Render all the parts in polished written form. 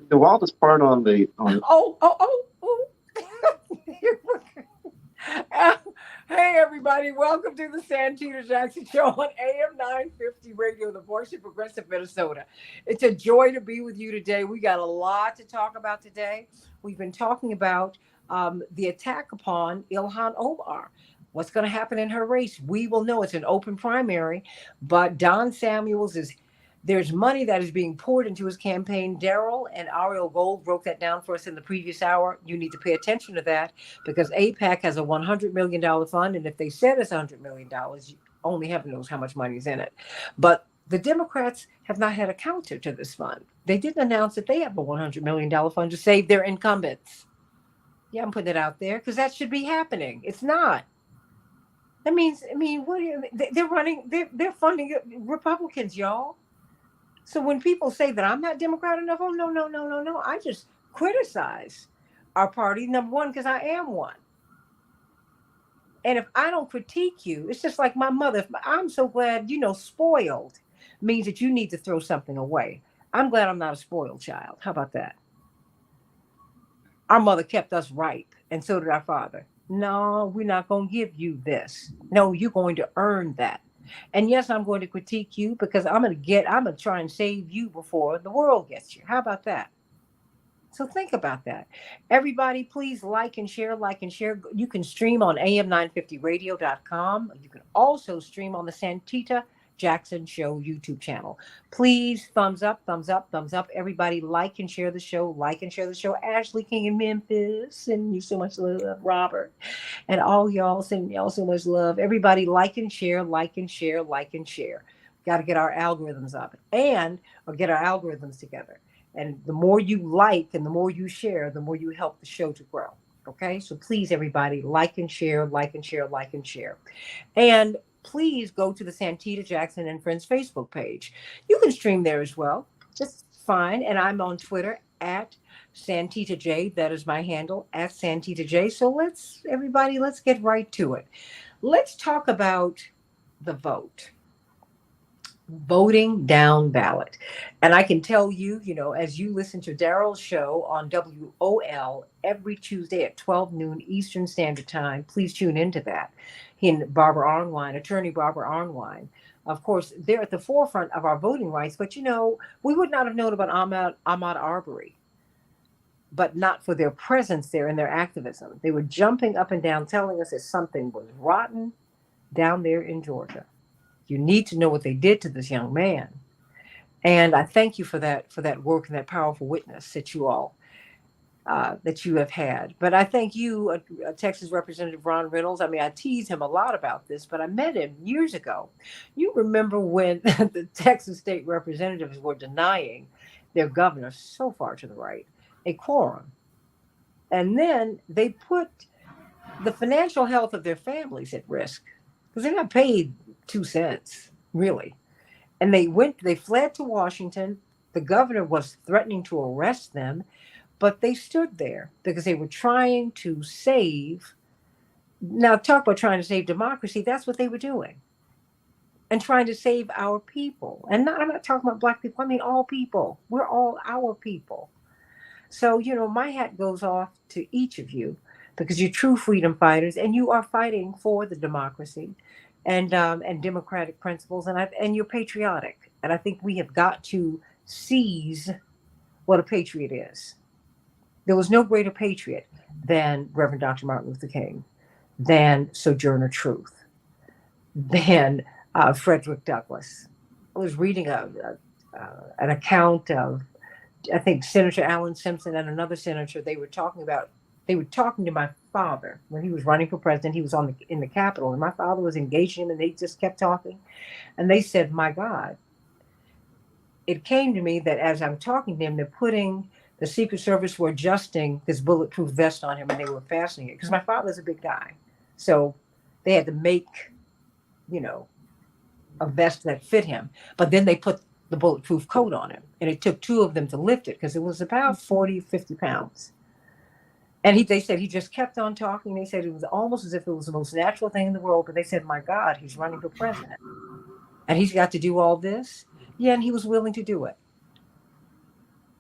The wildest part on the on Oh, oh, oh, oh. Uh, hey, everybody. Welcome to the Santita Jackson Show on AM 950 Radio, the voice of progressive Minnesota. It's a joy to be with you today. We got a lot to talk about today. We've been talking about the attack upon Ilhan Omar. What's going to happen in her race? We will know. It's an open primary, but Don Samuels is there's money that is being poured into his campaign. Daryl and Ariel Gold broke that down for us in the previous hour. You need to pay attention to that because APAC has a $100 million fund, and if they said it's $100 million, only heaven knows how much money is in it. But the Democrats have not had a counter to this fund. They didn't announce that they have a $100 million fund to save their incumbents. Yeah, I'm putting it out there because that should be happening. It's not. What do you? They're running. They're funding Republicans, y'all. So when people say that I'm not Democrat enough, oh no, no, no, no, no. I just criticize our party, number one, because I am one. And if I don't critique you, it's just like my mother. I'm so glad, spoiled means that you need to throw something away. I'm glad I'm not a spoiled child. How about that? Our mother kept us ripe, and so did our father. No, we're not going to give you this. No, you're going to earn that. And yes, I'm going to critique you because I'm going to try and save you before the world gets you. How about that? So think about that. Everybody, please like and share, like and share. You can stream on am950radio.com. You can also stream on the Santita Jackson Show YouTube channel. Please thumbs up, thumbs up, thumbs up. Everybody like and share the show, like and share the show. Ashley King in Memphis, sending you so much love. Robert and all y'all sending y'all so much love. Everybody like and share, like and share, like and share. Got to get our algorithms up and or get our algorithms together. And the more you like and the more you share, the more you help the show to grow. Okay. So please, everybody, like and share, like and share, like and share. And please go to the Santita Jackson and Friends Facebook page. You can stream there as well. Just fine. And I'm on Twitter at Santita J. That is my handle at Santita J. So let's get right to it. Let's talk about the voting down ballot. And I can tell you, as you listen to Daryl's show on WOL every Tuesday at 12 noon Eastern Standard Time, please tune into that. He and Barbara Arnwine, attorney Barbara Arnwine, of course, they're at the forefront of our voting rights. But, we would not have known about Ahmaud Arbery, but not for their presence there and their activism. They were jumping up and down telling us that something was rotten down there in Georgia. You need to know what they did to this young man. And I thank you for that work and that powerful witness that you have had. But I thank you, Texas Representative Ron Reynolds. I mean, I tease him a lot about this, but I met him years ago. You remember when the Texas state representatives were denying their governor, so far to the right, a quorum. And then they put the financial health of their families at risk because they're not paid 2 cents, really. And they fled to Washington. The governor was threatening to arrest them, but they stood there because they were trying to save. Now, talk about trying to save democracy. That's what they were doing, and trying to save our people. And I'm not talking about black people. I mean all people. We're all our people. So my hat goes off to each of you because you're true freedom fighters, and you are fighting for the democracy and democratic principles, and you're patriotic. And I think we have got to seize what a patriot is. There was no greater patriot than Reverend Dr. Martin Luther King, than Sojourner Truth, than Frederick Douglass. I was reading an account of, I think, Senator Alan Simpson and another senator. They were talking to my father when he was running for president. He was in the Capitol, and my father was engaging him, and they just kept talking. And they said, "My God," it came to me that as I'm talking to him, they're putting the Secret Service were adjusting this bulletproof vest on him, and they were fastening it because my father's a big guy, so they had to make, you know, a vest that fit him. But then they put the bulletproof coat on him, and it took two of them to lift it because it was about 40, 50 pounds. And they said he just kept on talking. They said it was almost as if it was the most natural thing in the world. But they said, "My God, he's running for president, and he's got to do all this." Yeah, and he was willing to do it.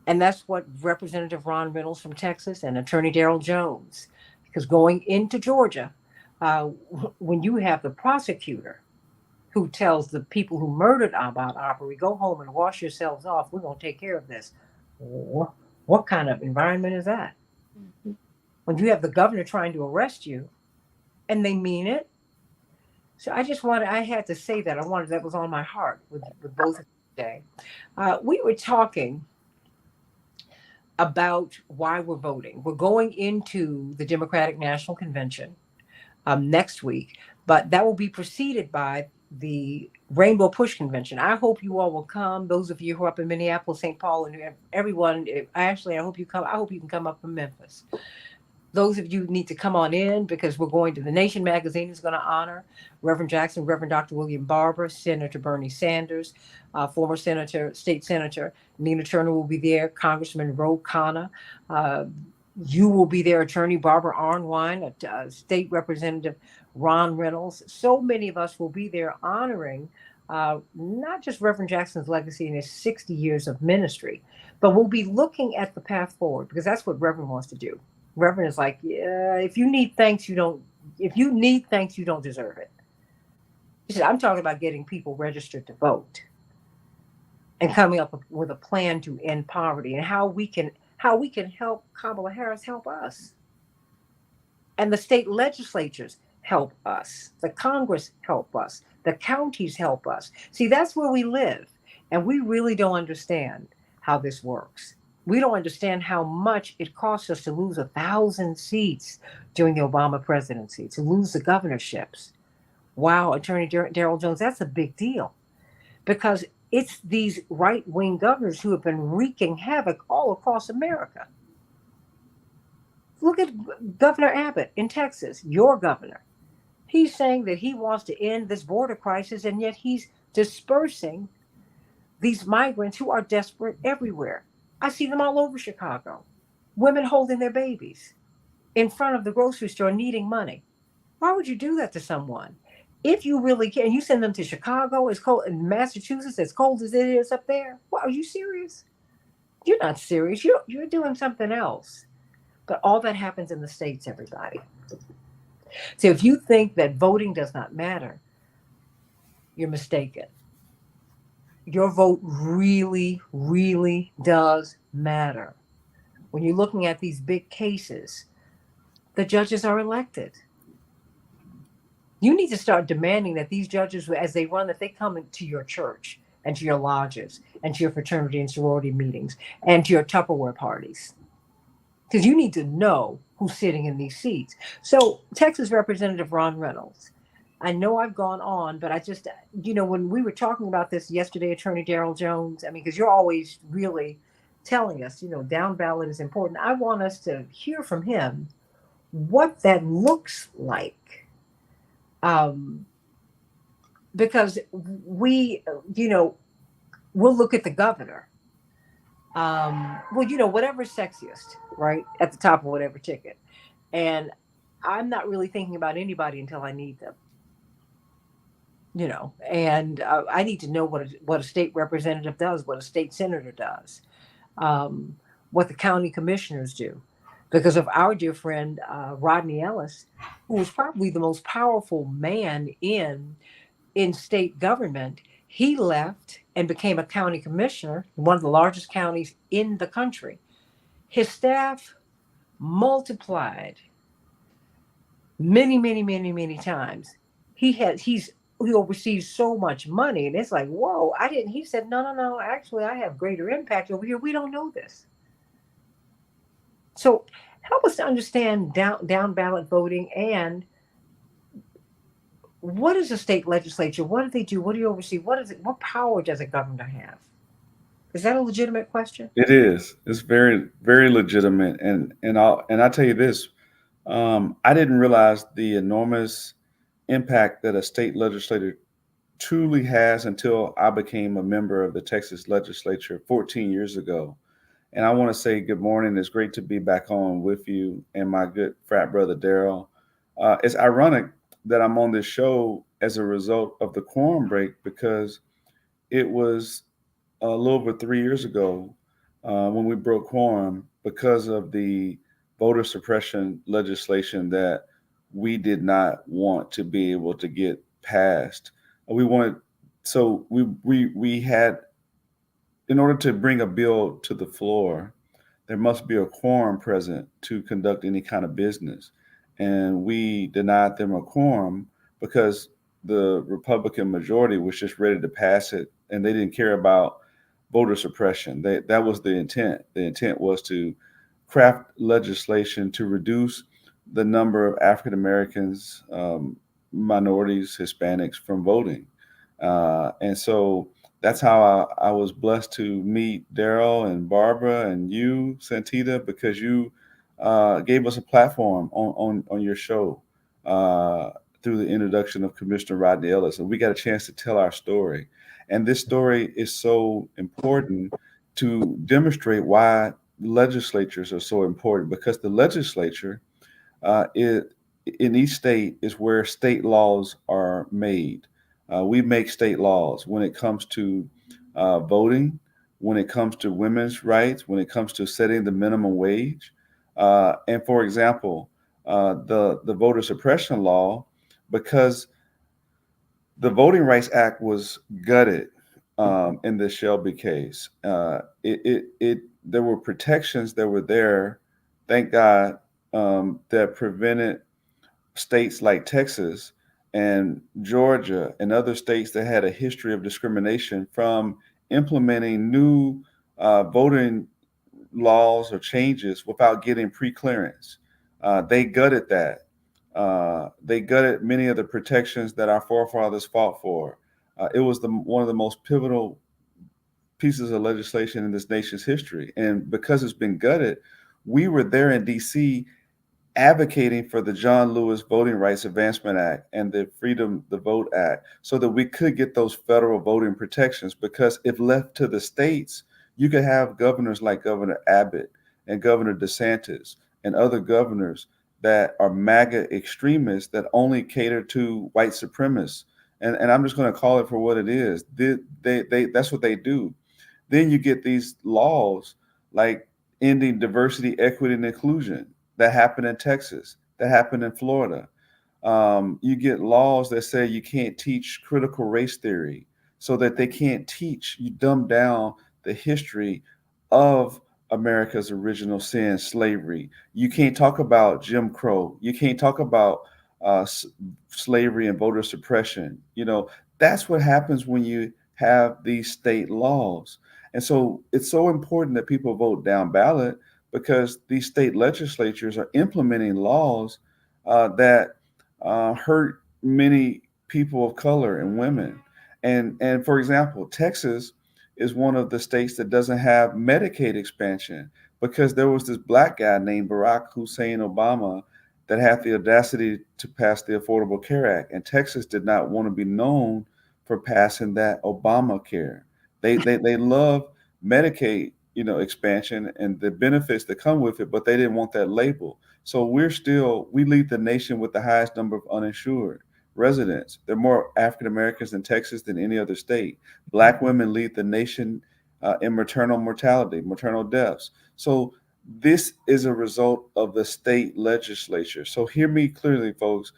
And that's what Representative Ron Reynolds from Texas and Attorney Daryl Jones, because going into Georgia, uh, when you have the prosecutor who tells the people who murdered Ahmaud Arbery, go home and wash yourselves off, we're going to take care of this. What kind of environment is that? When you have the governor trying to arrest you and they mean it. So I had to say that. I wanted, that was on my heart with both of you today. We were talking about why we're voting. We're going into the Democratic National Convention next week, but that will be preceded by the Rainbow Push Convention. I hope you all will come. Those of you who are up in Minneapolis, St. Paul, and everyone, actually, I hope you come. I hope you can come up from Memphis. Those of you need to come on in because we're going to, the Nation magazine is going to honor Reverend Jackson, Reverend Dr. William Barber, Senator Bernie Sanders, former Senator, State Senator Nina Turner will be there, Congressman Ro Khanna. Uh, you will be there, Attorney Barbara Arnwine, State Representative Ron Reynolds. So many of us will be there honoring not just Reverend Jackson's legacy in his 60 years of ministry, but we'll be looking at the path forward because that's what Reverend wants to do. Reverend is like, yeah, if you need thanks, you don't. If you need thanks, you don't deserve it. He said, I'm talking about getting people registered to vote and coming up with a plan to end poverty and how we can help Kamala Harris help us, and the state legislatures help us, the Congress help us, the counties help us. See, that's where we live, and we really don't understand how this works. We don't understand how much it costs us to lose 1,000 seats during the Obama presidency, to lose the governorships. Wow, Attorney Daryl Jones, that's a big deal because it's these right wing governors who have been wreaking havoc all across America. Look at Governor Abbott in Texas, your governor. He's saying that he wants to end this border crisis, and yet he's dispersing these migrants who are desperate everywhere. I see them all over Chicago. Women holding their babies in front of the grocery store needing money. Why would you do that to someone? If you really can, you send them to Chicago, it's cold in Massachusetts, as cold as it is up there. Well, are you serious? You're not serious. You're doing something else. But all that happens in the states, everybody. So if you think that voting does not matter, you're mistaken. Your vote really, really does matter. When you're looking at these big cases, the judges are elected. You need to start demanding that these judges, as they run, that they come into your church and to your lodges and to your fraternity and sorority meetings and to your Tupperware parties. Because you need to know who's sitting in these seats. So, Texas Representative Ron Reynolds, I know I've gone on, but I just, when we were talking about this yesterday, Attorney Daryl Jones, I mean, because you're always really telling us, down ballot is important. I want us to hear from him what that looks like. Um, because we'll look at the governor. Whatever's sexiest, right? At the top of whatever ticket. And I'm not really thinking about anybody until I need them, and I need to know what a state representative does, what a state senator does, um, what the county commissioners do. Because of our dear friend Rodney Ellis, who was probably the most powerful man in state government, he left and became a county commissioner in one of the largest counties in the country. His staff multiplied many, many, many, many times. He oversees so much money, and it's like, whoa! I didn't. He said, no, no, no. Actually, I have greater impact over here. We don't know this. So help us to understand down ballot voting and what is a state legislature? What do they do? What do you oversee? What is it? What power does a governor have? Is that a legitimate question? It is. It's very, very legitimate, and I tell you this, I didn't realize the enormous impact that a state legislator truly has until I became a member of the Texas legislature 14 years ago. And I want to say good morning. It's great to be back on with you and my good frat brother Daryl. It's ironic that I'm on this show as a result of the quorum break because it was a little over 3 years ago when we broke quorum because of the voter suppression legislation that we did not want to be able to get passed. We wanted, so we had, in order to bring a bill to the floor, there must be a quorum present to conduct any kind of business. And we denied them a quorum because the Republican majority was just ready to pass it and they didn't care about voter suppression. That was the intent. The intent was to craft legislation to reduce the number of African Americans, minorities, Hispanics from voting. And so that's how I was blessed to meet Daryl and Barbara and you, Santita, because you gave us a platform on your show uh, through the introduction of Commissioner Rodney Ellis. And we got a chance to tell our story. And this story is so important to demonstrate why legislatures are so important, because the legislature it, in each state is where state laws are made. We make state laws when it comes to voting, when it comes to women's rights, when it comes to setting the minimum wage. And for example, the voter suppression law, because the Voting Rights Act was gutted in the Shelby case. There were protections that were there, thank God, that prevented states like Texas and Georgia and other states that had a history of discrimination from implementing new voting laws or changes without getting pre-clearance. They gutted that. They gutted many of the protections that our forefathers fought for. It was one of the most pivotal pieces of legislation in this nation's history. And because it's been gutted, we were there in DC advocating for the John Lewis Voting Rights Advancement Act and the Freedom the Vote Act so that we could get those federal voting protections. Because if left to the states, you could have governors like Governor Abbott and Governor DeSantis and other governors that are MAGA extremists that only cater to white supremacists. And I'm just going to call it for what it is. That's what they do. Then you get these laws like ending diversity, equity, and inclusion that happened in Texas, that happened in Florida. You get laws that say you can't teach critical race theory so that they can't teach, you dumb down the history of America's original sin, slavery. You can't talk about Jim Crow. You can't talk about slavery and voter suppression. That's what happens when you have these state laws. And so it's so important that people vote down ballot because these state legislatures are implementing laws that hurt many people of color and women. And for example, Texas is one of the states that doesn't have Medicaid expansion because there was this black guy named Barack Hussein Obama that had the audacity to pass the Affordable Care Act, and Texas did not want to be known for passing that Obamacare. They love Medicaid, expansion and the benefits that come with it, but they didn't want that label. So we lead the nation with the highest number of uninsured residents. There are more African Americans in Texas than any other state. Black women lead the nation in maternal mortality, maternal deaths. So this is a result of the state legislature. So hear me clearly, folks.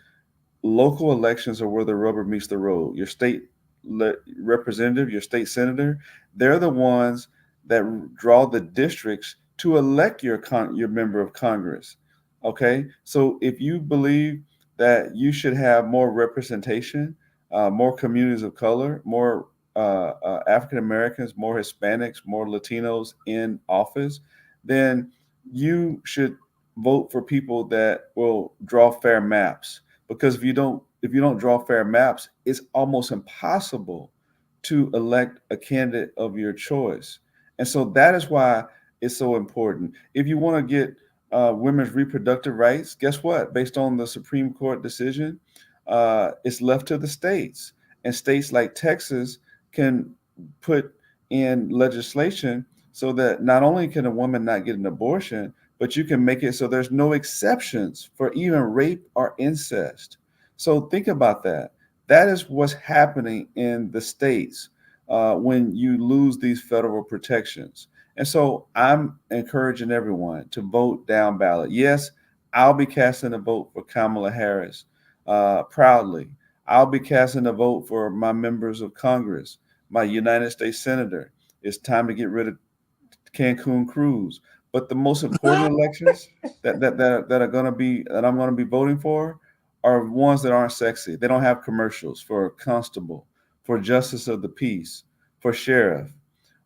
Local elections are where the rubber meets the road. Your state representative, your state senator, they're the ones that draw the districts to elect your member of Congress. Okay, so if you believe that you should have more representation, more communities of color, more African Americans, more Hispanics, more Latinos in office, then you should vote for people that will draw fair maps. Because if you don't draw fair maps, it's almost impossible to elect a candidate of your choice. And so that is why it's so important. If you want to get women's reproductive rights, guess what? Based on the Supreme Court decision, it's left to the states. And states like Texas can put in legislation so that not only can a woman not get an abortion, but you can make it so there's no exceptions for even rape or incest. So think about that. That is what's happening in the states when you lose these federal protections. And so I'm encouraging everyone to vote down ballot. Yes, I'll be casting a vote for Kamala Harris proudly. I'll be casting a vote for my members of Congress, my United States Senator. It's time to get rid of Cancun Cruz. But the most important elections that are going to be that I'm going to be voting for are ones that aren't sexy. They don't have commercials for constable, for justice of the peace, for sheriff,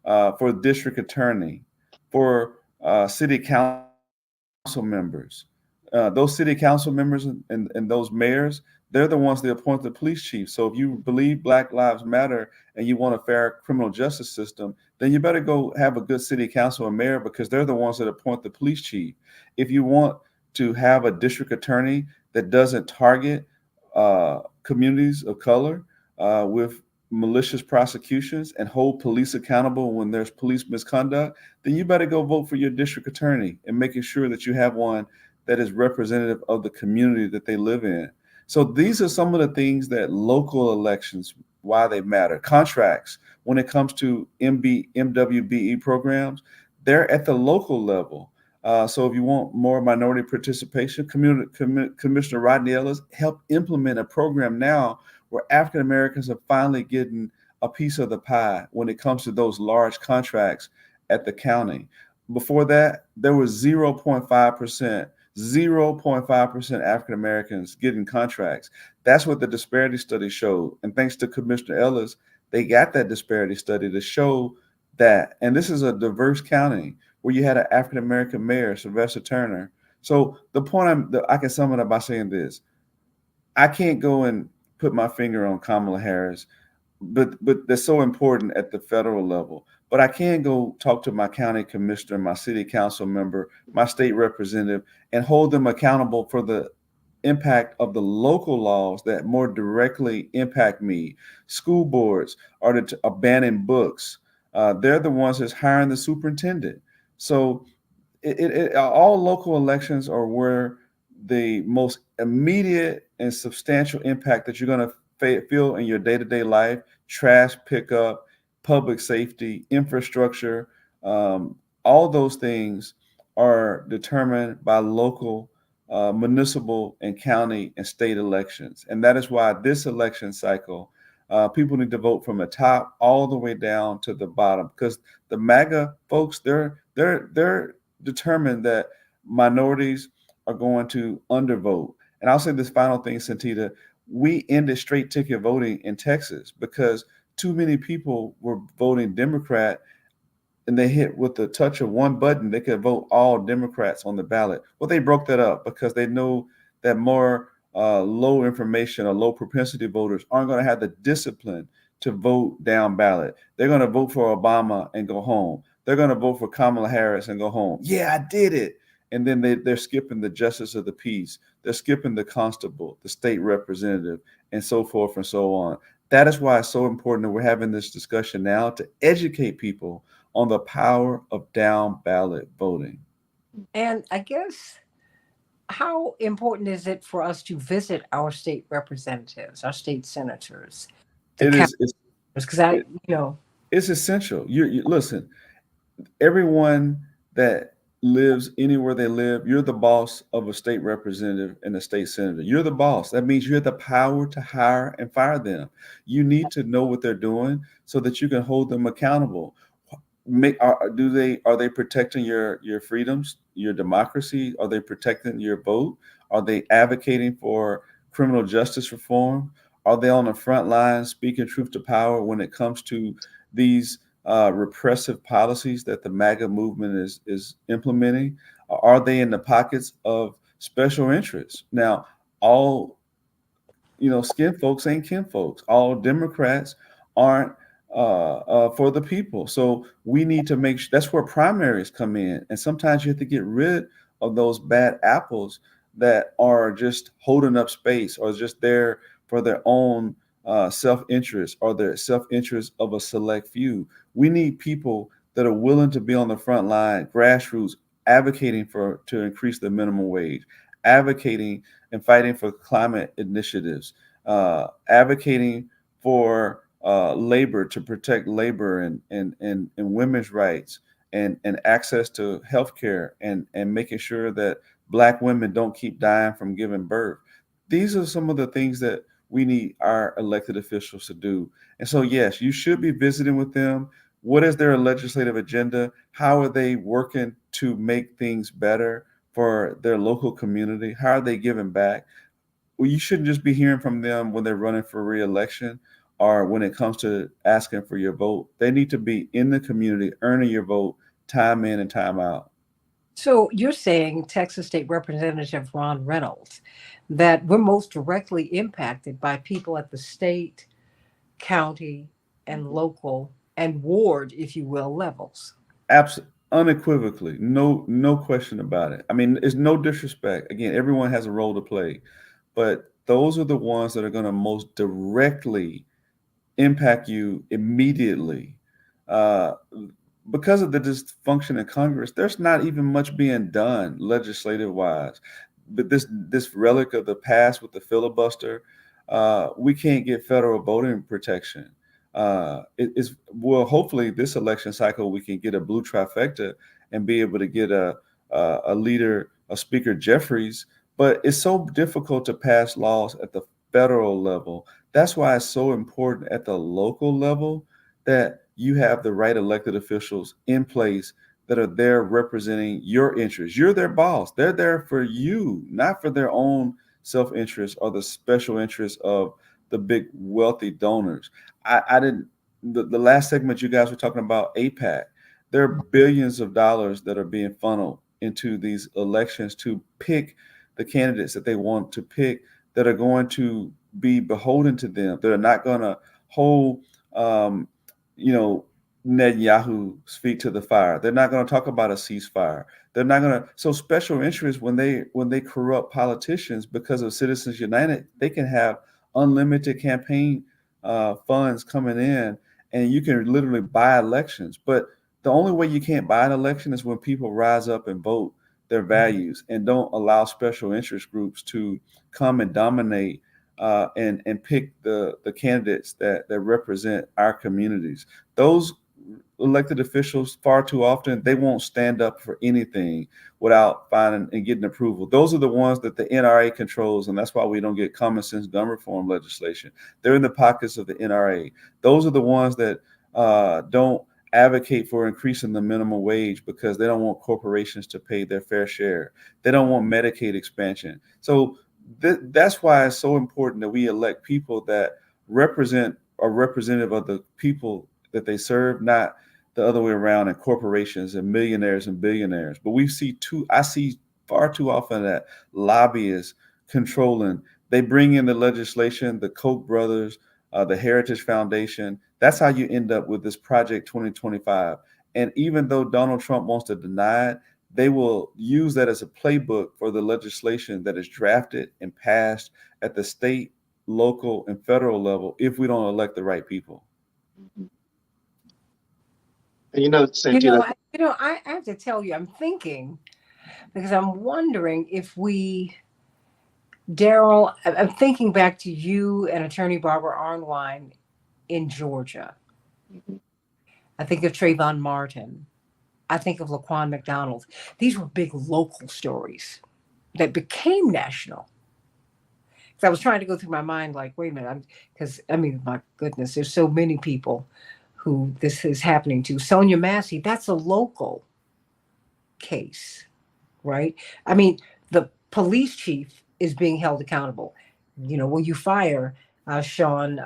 for district attorney, for city council members. Those city council members and those mayors, they're the ones that appoint the police chief. So if you believe Black Lives Matter and you want a fair criminal justice system, then you better go have a good city council and mayor because they're the ones that appoint the police chief. If you want to have a district attorney that doesn't target communities of color with malicious prosecutions and hold police accountable when there's police misconduct, then you better go vote for your district attorney and making sure that you have one that is representative of the community that they live in. So these are some of the things that local elections, why they matter. Contracts, when it comes to MWBE programs, they're at the local level. So if you want more minority participation, Commissioner Rodney Ellis helped implement a program now where African Americans are finally getting a piece of the pie when it comes to those large contracts at the county. Before that, there was 0.5%, 0.5% African Americans getting contracts. That's what the disparity study showed. And thanks to Commissioner Ellis, they got that disparity study to show that. And this is a diverse county where you had an African American mayor, Sylvester Turner. So I can sum it up by saying this: I can't go and put my finger on Kamala Harris, but that's so important at the federal level. But I can go talk to my county commissioner, my city council member, my state representative, and hold them accountable for the impact of the local laws that more directly impact me. School boards are banning books. They're the ones that's hiring the superintendent. So all local elections are where the most immediate and substantial impact that you're going to feel in your day-to-day life, trash pickup, public safety, infrastructure, all those things are determined by local, municipal, and county and state elections. And that is why this election cycle, people need to vote from the top all the way down to the bottom because the MAGA folks, they're determined that minorities are going to undervote. And I'll say this final thing, Santita. We ended straight ticket voting in Texas because too many people were voting Democrat and they hit with the touch of one button, they could vote all Democrats on the ballot. Well, they broke that up because they know that more low information or low propensity voters aren't going to have the discipline to vote down ballot. They're going to vote for Obama and go home. They're going to vote for Kamala Harris and go home. Yeah, I did it. And then they're skipping the justice of the peace. They're skipping the constable, the state representative, and so forth and so on. That is why it's so important that we're having this discussion now to educate people on the power of down ballot voting. And I guess, how important is it for us to visit our state representatives, our state senators, the It councilors? is it's Because I, it, it's essential. You listen, everyone that lives anywhere they live, you're the boss of a state representative and a state senator. You're the boss. That means you have the power to hire and fire them. You need to know what they're doing so that you can hold them accountable. Are they protecting your freedoms, your democracy? Are they protecting your vote? Are they advocating for criminal justice reform? Are they on the front line speaking truth to power when it comes to these repressive policies that the MAGA movement is implementing? Are they in the pockets of special interests? Now, all skin folks ain't kin folks. All Democrats aren't for the people. So we need to make sure that's where primaries come in. And sometimes you have to get rid of those bad apples that are just holding up space or just there for their own self-interest or their self-interest of a select few. We need people that are willing to be on the front line, grassroots, advocating to increase the minimum wage, advocating and fighting for climate initiatives, advocating for labor to protect labor and women's rights, and access to healthcare and making sure that Black women don't keep dying from giving birth. These are some of the things that we need our elected officials to do. And so, yes, you should be visiting with them. What is their legislative agenda? How are they working to make things better for their local community? How are they giving back? Well, you shouldn't just be hearing from them when they're running for reelection or when it comes to asking for your vote. They need to be in the community, earning your vote time in and time out. So you're saying, Texas State Representative Ron Reynolds, that we're most directly impacted by people at the state, county, and local and ward, if you will, levels. Unequivocally, no question about it. I mean, it's no disrespect. Again, everyone has a role to play, but those are the ones that are going to most directly impact you immediately. Uh, because of the dysfunction in Congress, there's not even much being done legislative wise. But this relic of the past with the filibuster, we can't get federal voting protection. It's well, hopefully this election cycle we can get a blue trifecta and be able to get a leader, a Speaker Jeffries. But it's so difficult to pass laws at the federal level. That's why it's so important at the local level that you have the right elected officials in place that are there representing your interests. You're their boss. They're there for you, not for their own self-interest or the special interests of the big wealthy donors. I didn't the last segment you guys were talking about APAC. There are billions of dollars that are being funneled into these elections to pick the candidates that they want to pick that are going to be beholden to them. They're not going to hold um, you know, Netanyahu's feet to the fire. They're not going to talk about a ceasefire. They're not going to. So special interests when they corrupt politicians because of Citizens United, they can have unlimited campaign funds coming in, and you can literally buy elections. But the only way you can't buy an election is when people rise up and vote their values and don't allow special interest groups to come and dominate and pick the candidates that represent our communities. Those elected officials far too often they won't stand up for anything without finding and getting approval. Those are the ones that the NRA controls, and that's why we don't get common sense gun reform legislation. They're in the pockets of the NRA. Those are the ones that don't advocate for increasing the minimum wage because they don't want corporations to pay their fair share. They don't want Medicaid expansion. So that's why it's so important that we elect people that represent are representative of the people that they serve, not the other way around in corporations and millionaires and billionaires. But I see far too often that lobbyists controlling, they bring in the legislation, the Koch brothers, the Heritage Foundation. That's how you end up with this Project 2025. And even though Donald Trump wants to deny it, they will use that as a playbook for the legislation that is drafted and passed at the state, local, and federal level if we don't elect the right people. Mhm. And Santita, I have to tell you, I'm thinking because I'm wondering if we, Daryl, I'm thinking back to you and Attorney Barbara Arnwine in Georgia. mhm, I think of Trayvon Martin. I think of Laquan McDonald. These were big local stories that became national. So I was trying to go through my mind, like, wait a minute, because I mean, my goodness, there's so many people who this is happening to. Sonia Massey, that's a local case, right? I mean, the police chief is being held accountable. When you fire Sean,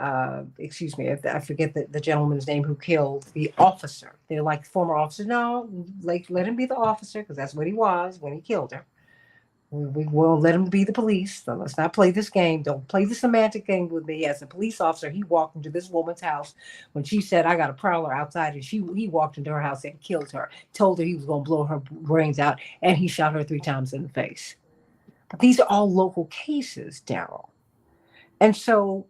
excuse me, I forget the gentleman's name who killed the officer. They're like former officer. No, like let him be the officer because that's what he was when he killed her. We won't let him be the police. So let's not play this game. Don't play the semantic game with me. As a police officer, he walked into this woman's house when she said, "I got a prowler outside," and he walked into her house and killed her. Told her he was going to blow her brains out, and he shot her 3 times in the face. But these are all local cases, Daryl. And so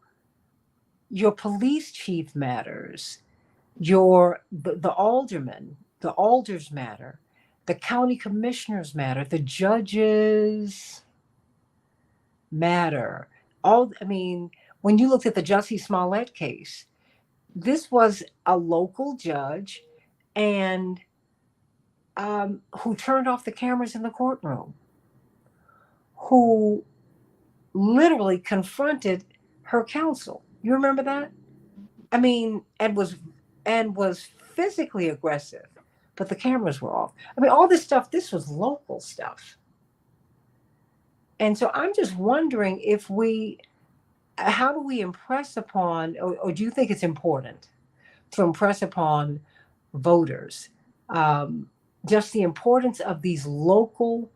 your police chief matters. The aldermen, the alders matter. The county commissioners matter. The judges matter. I mean, when you looked at the Jussie Smollett case, this was a local judge, and who turned off the cameras in the courtroom, who literally confronted her counsel. You remember that? I mean, and was physically aggressive, but the cameras were off. I mean, all this stuff. This was local stuff, and so I'm just wondering if we, how do we impress upon, or do you think it's important to impress upon voters just the importance of these local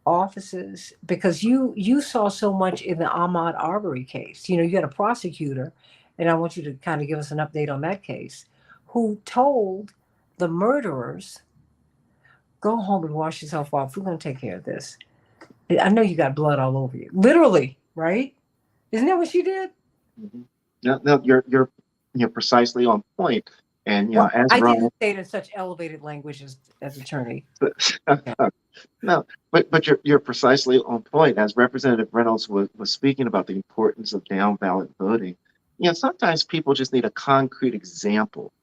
offices, because you saw so much in the Ahmaud Arbery case. You know, you had a prosecutor, and I want you to kind of give us an update on that case, who told the murderers, go home and wash yourself off, we're going to take care of this. I know you got blood all over you, literally, right? Isn't that what she did? Mm-hmm. No, you're precisely on point. And Well, as I Ron, didn't say it in such elevated language as attorney. no, but you're precisely on point. As Representative Reynolds was speaking about the importance of down ballot voting, sometimes people just need a concrete example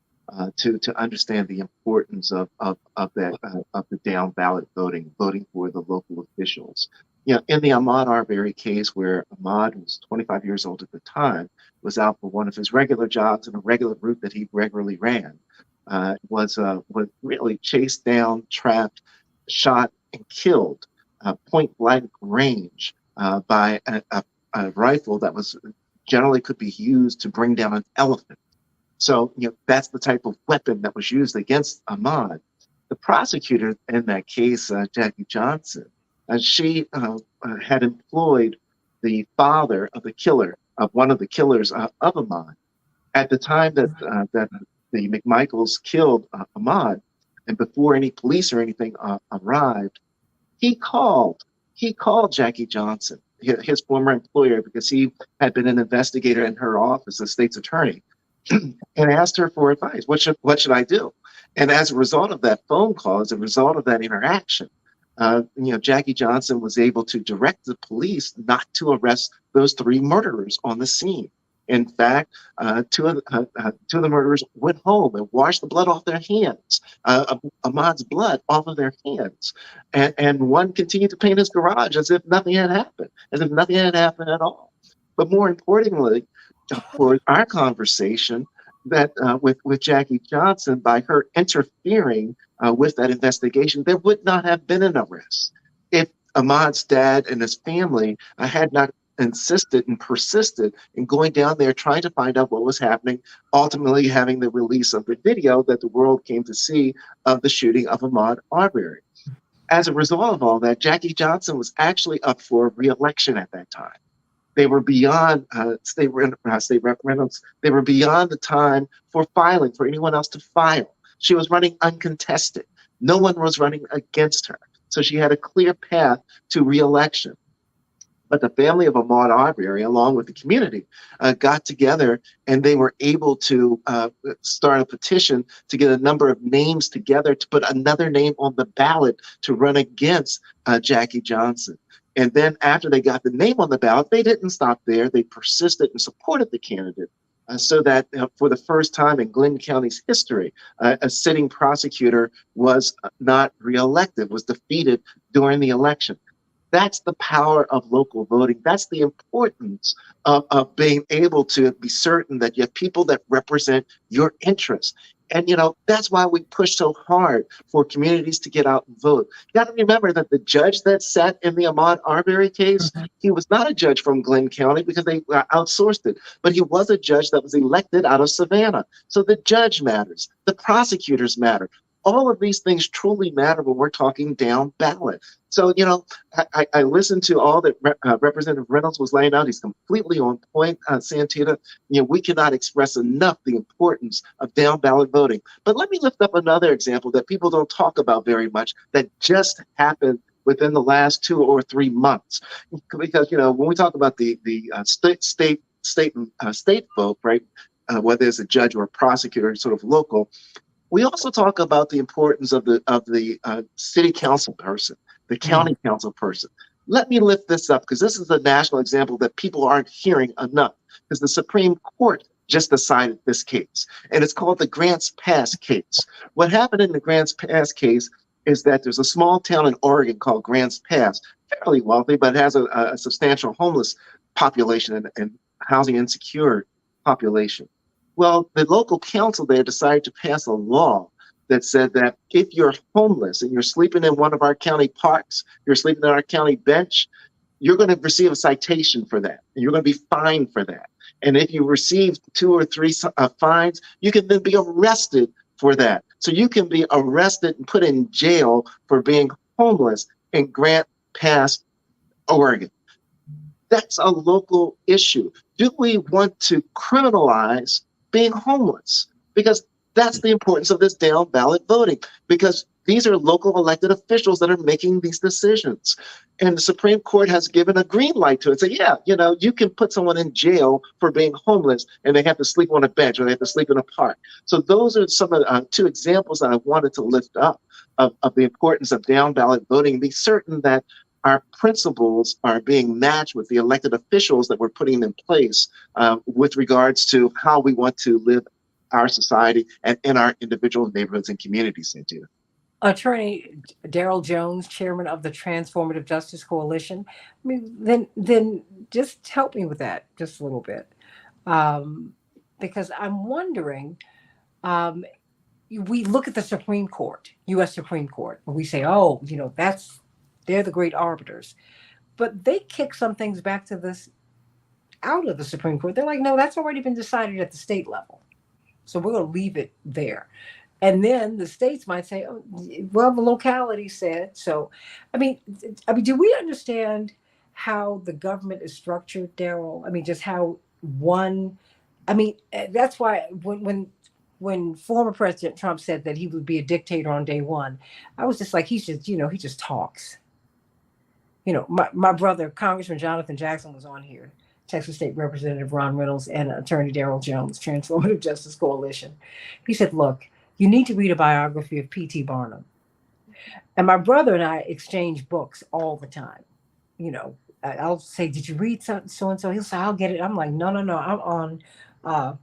to understand the importance of that of the down ballot voting for the local officials. In the Ahmaud Arbery case, where Ahmaud, who was 25 years old at the time, was out for one of his regular jobs in a regular route that he regularly ran, was really chased down, trapped, shot, and killed point blank range by a rifle that was generally could be used to bring down an elephant. So that's the type of weapon that was used against Ahmaud. The prosecutor in that case, Jackie Johnson, she had employed the father of the killer, of one of the killers of Ahmaud. At the time that the McMichaels killed Ahmaud, and before any police or anything arrived, he called Jackie Johnson, his former employer, because he had been an investigator in her office, the state's attorney, and asked her for advice. What should I do? And as a result of that phone call, as a result of that interaction, Jackie Johnson was able to direct the police not to arrest those three murderers on the scene. In fact, two of the murderers went home and washed the blood off their hands, Ahmaud's blood off of their hands. And one continued to paint his garage as if nothing had happened, as if nothing had happened at all. But more importantly, for our conversation, that with Jackie Johnson, by her interfering with that investigation, there would not have been an arrest if Ahmaud's dad and his family had not insisted and persisted in going down there trying to find out what was happening, ultimately having the release of the video that the world came to see of the shooting of Ahmaud Arbery. As a result of all that, Jackie Johnson was actually up for re-election at that time. They were beyond State Rep Reynolds. They were beyond the time for filing, for anyone else to file. She was running uncontested. No one was running against her. So she had a clear path to re-election. But the family of Ahmaud Arbery, along with the community, got together, and they were able to start a petition to get a number of names together to put another name on the ballot to run against Jackie Johnson. And then after they got the name on the ballot, they didn't stop there. They persisted and supported the candidate. So that for the first time in Glenn County's history, a sitting prosecutor was not reelected, was defeated during the election. That's the power of local voting. That's the importance of being able to be certain that you have people that represent your interests. And, that's why we push so hard for communities to get out and vote. You got to remember that the judge that sat in the Ahmaud Arbery case, he was not a judge from Glenn County because they outsourced it, but he was a judge that was elected out of Savannah. So the judge matters. The prosecutors matter. All of these things truly matter when we're talking down ballot. So, I listened to all that Representative Reynolds was laying out. He's completely on point, Santita. We cannot express enough the importance of down ballot voting. But let me lift up another example that people don't talk about very much that just happened within the last 2 or 3 months. Because, when we talk about the state vote, right, whether it's a judge or a prosecutor, sort of local, we also talk about the importance of the city council person, the county council person. Let me lift this up because this is a national example that people aren't hearing enough, because the Supreme Court just decided this case, and it's called the Grants Pass case. What happened in the Grants Pass case is that there's a small town in Oregon called Grants Pass, fairly wealthy, but has a substantial homeless population and housing insecure population. Well, the local council there decided to pass a law that said that if you're homeless and you're sleeping in one of our county parks, you're sleeping on our county bench, you're going to receive a citation for that. And you're going to be fined for that. And if you receive 2 or 3 fines, you can then be arrested for that. So you can be arrested and put in jail for being homeless in Grant Pass, Oregon. That's a local issue. Do we want to criminalize being homeless? Because that's the importance of this down ballot voting, because these are local elected officials that are making these decisions. And the Supreme Court has given a green light to it. Say, yeah, you can put someone in jail for being homeless and they have to sleep on a bench or they have to sleep in a park. So those are some of the 2 examples that I wanted to lift up of the importance of down ballot voting and be certain that our principles are being matched with the elected officials that we're putting in place with regards to how we want to live our society and in our individual neighborhoods and communities, Santita. Attorney Daryl Jones, chairman of the Transformative Justice Coalition. I mean, then just help me with that just a little bit, because I'm wondering. Um, we look at the Supreme Court, U.S. Supreme Court, and we say, oh, they're the great arbiters, but they kick some things back to this out of the Supreme Court. They're like, no, that's already been decided at the state level, so we're going to leave it there. And then the states might say, oh, well, the locality said so. I mean, do we understand how the government is structured, Daryl? I mean, just how one. I mean, that's why when former President Trump said that he would be a dictator on day one, I was just like, he just talks. My brother, Congressman Jonathan Jackson, was on here, Texas State Representative Ron Reynolds, and Attorney Daryl Jones, Transformative Justice Coalition. He said, look, you need to read a biography of P.T. Barnum. And my brother and I exchange books all the time. I'll say, did you read so and so? He'll say, I'll get it. I'm like, no, no, no. I'm on uh,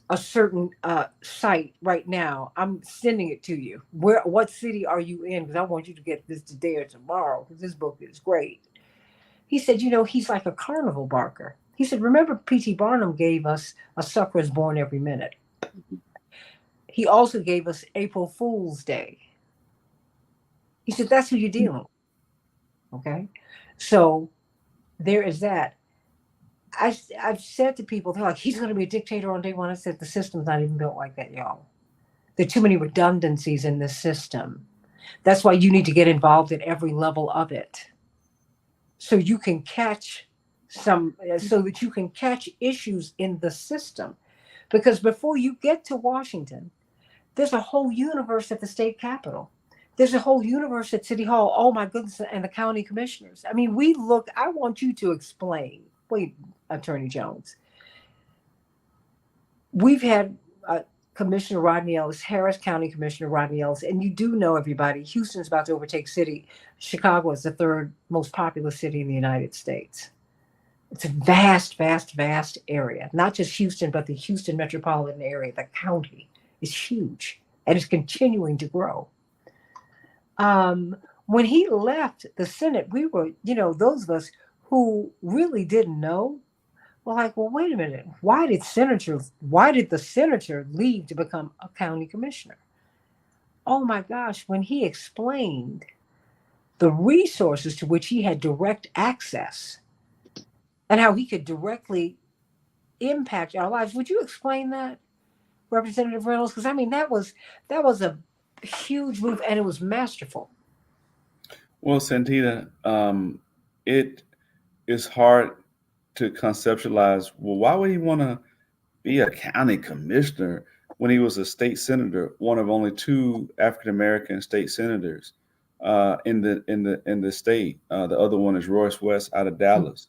a certain site right now. I'm sending it to you. What city are you in? Because I want you to get this today or tomorrow, because this book is great. He said, he's like a carnival barker. He said, remember P.T. Barnum gave us A Sucker is Born Every Minute. He also gave us April Fool's Day. He said, that's who you're dealing with. Okay. So there is that. I've said to people, they're like, he's going to be a dictator on day one. I said, the system's not even built like that, y'all. There are too many redundancies in this system. That's why you need to get involved at every level of it. So you can catch so that you can catch issues in the system. Because before you get to Washington, there's a whole universe at the state capitol. There's a whole universe at City Hall. Oh my goodness, and the county commissioners. I mean, I want you to explain. Wait, Attorney Jones. We've had Commissioner Rodney Ellis, Harris County Commissioner Rodney Ellis, and you do know, everybody, Houston's about to overtake Chicago is the third most populous city in the United States. It's a vast, vast, vast area. Not just Houston, but the Houston metropolitan area. The county is huge and it's continuing to grow. When he left the Senate, we were, those of us who really didn't know were like, well, wait a minute. Why did the senator leave to become a county commissioner? Oh my gosh, when he explained the resources to which he had direct access and how he could directly impact our lives. Would you explain that, Representative Reynolds? Because I mean, that was a huge move, and it was masterful. Well, Santita, it is hard to conceptualize. Well, why would he want to be a county commissioner when he was a state senator, one of only 2 African American state senators in the state? The other one is Royce West out of Dallas.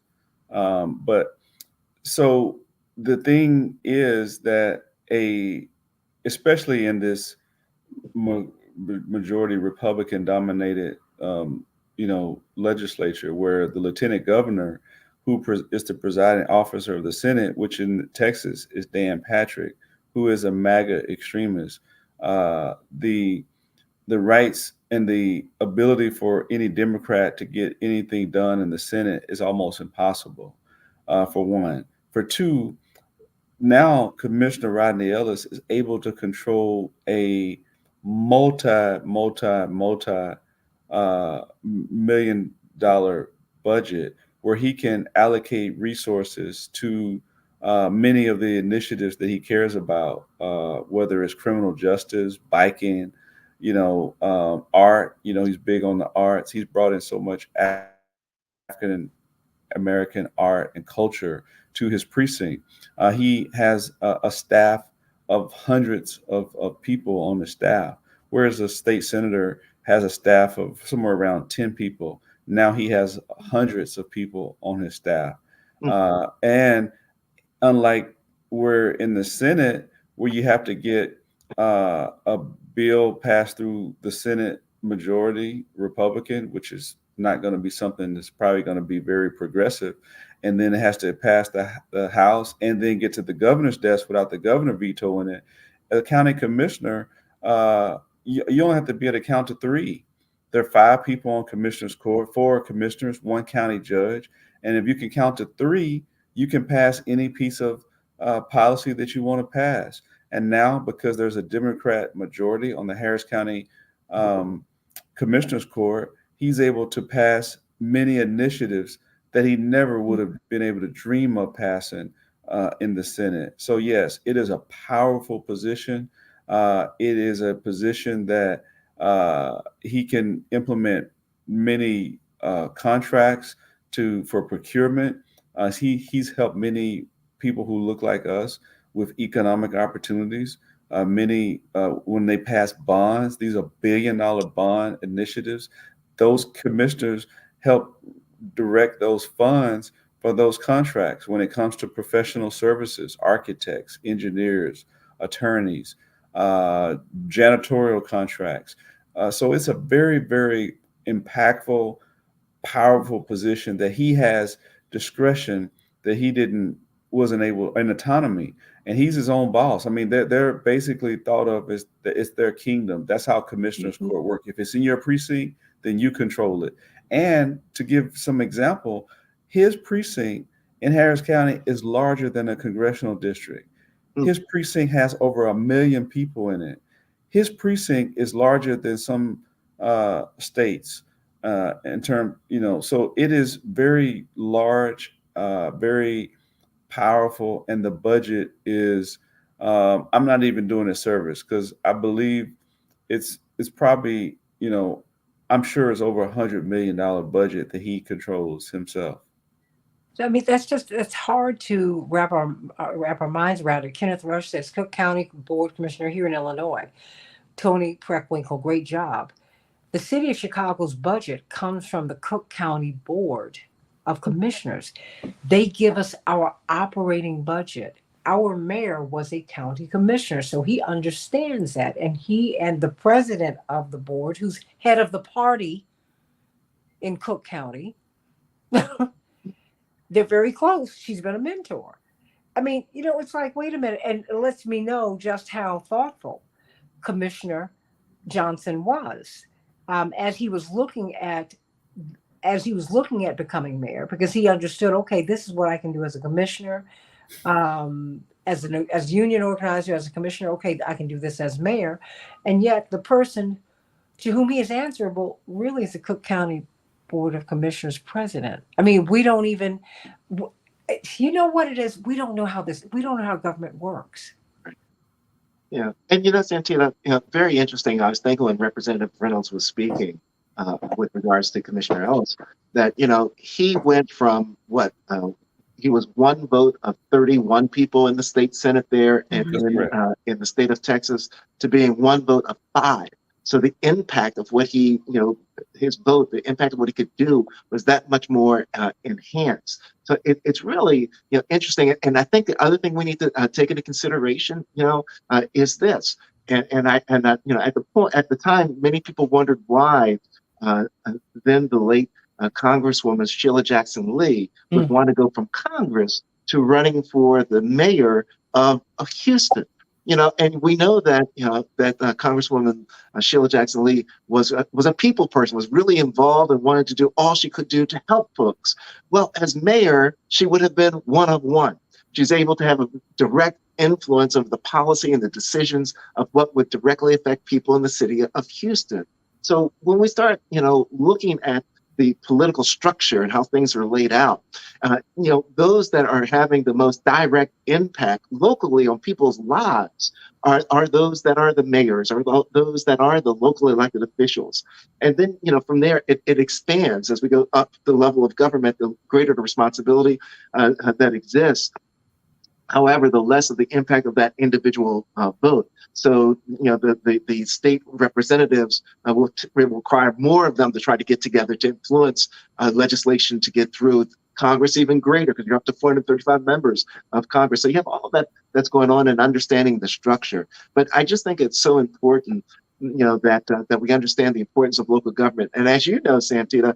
But so the thing is that especially in this majority Republican dominated, legislature, where the lieutenant governor, who is the presiding officer of the Senate, which in Texas is Dan Patrick, who is a MAGA extremist. The the rights and the ability for any Democrat to get anything done in the Senate is almost impossible, for one. For two, now Commissioner Rodney Ellis is able to control a multi million dollar budget where he can allocate resources to many of the initiatives that he cares about, whether it's criminal justice, biking, art. He's big on the arts. He's brought in so much African American art and culture to his precinct. He has a staff of hundreds of people on the staff, whereas a state senator has a staff of somewhere around 10 people. Now he has hundreds of people on his staff. Mm, And unlike we're in the Senate, where you have to get a bill passed through the Senate majority Republican, which is not going to be something that's probably going to be very progressive, and then it has to pass the House and then get to the governor's desk without the governor vetoing it. As a county commissioner, you only have to be able to count to three. There are five people on commissioners court, four commissioners, one county judge, and if you can count to three, you can pass any piece of policy that you want to pass. And now, because there's a Democrat majority on the Harris County um, Commissioners Court, he's able to pass many initiatives that he never would have been able to dream of passing in the Senate. So, yes, it is a powerful position. It is a position that he can implement many contracts for procurement. He's helped many people who look like us with economic opportunities. Many, when they pass bonds, these are billion-dollar bond initiatives. Those commissioners help direct those funds for those contracts when it comes to professional services, architects, engineers, attorneys, janitorial contracts. So it's a very, very impactful, powerful position that he has discretion that he wasn't able, and autonomy, and he's his own boss. I mean, they're basically thought of as it's their kingdom. That's how commissioners Mhm. court work. If it's in your precinct, then you control it. And to give some example, his precinct in Harris County is larger than a congressional district. mm, His precinct has over 1 million people in it. His precinct is larger than some states in term, so it is very large, very powerful, and the budget is. I'm not even doing a service because I believe it's probably I'm sure it's over $100 million budget that he controls himself. So, I mean, it's hard to wrap our minds around it. Kenneth Rush says Cook County Board Commissioner here in Illinois. Tony Preckwinkle, great job. The city of Chicago's budget comes from the Cook County Board of Commissioners. They give us our operating budget. Our mayor was a county commissioner, so he understands that. And he and the president of the board, who's head of the party in Cook County, they're very close. She's been a mentor. I mean, it's like, wait a minute. And it lets me know just how thoughtful Commissioner Johnson was as he was looking at becoming mayor, because he understood, okay, this is what I can do as a commissioner, as union organizer, as a commissioner. Okay, I can do this as mayor, and yet the person to whom he is answerable really is the Cook County Board of Commissioners president. I mean, we don't even, you know what it is? We don't know how government works. yeah. And Santita, very interesting. I was thinking when Representative Reynolds was speaking with regards to Commissioner Ellis, that he went from what he was one vote of 31 people in the state Senate there, and Mhm. That's correct. in the state of Texas, to being one vote of 5. So the impact of what his vote, the impact of what he could do was that much more enhanced. So it's really, interesting. And I think the other thing we need to take into consideration, is this. At the time, many people wondered why then the late Congresswoman Sheila Jackson Lee would Mm. want to go from Congress to running for the mayor of Houston. And we know that that Congresswoman Sheila Jackson Lee was a people person, was really involved and wanted to do all she could do to help folks. Well, as mayor, she would have been one of one. She's able to have a direct influence over the policy and the decisions of what would directly affect people in the city of Houston. So when we start, looking at the political structure and how things are laid out, those that are having the most direct impact locally on people's lives are those that are the mayors, or those that are the local elected officials. And then, from there, it expands as we go up the level of government, the greater the responsibility that exists. However, the less of the impact of that individual vote. So, the state representatives will require more of them to try to get together to influence legislation to get through Congress even greater, because you're up to 435 members of Congress. So you have all of that that's going on and understanding the structure. But I just think it's so important, that we understand the importance of local government. And as you know, Santita,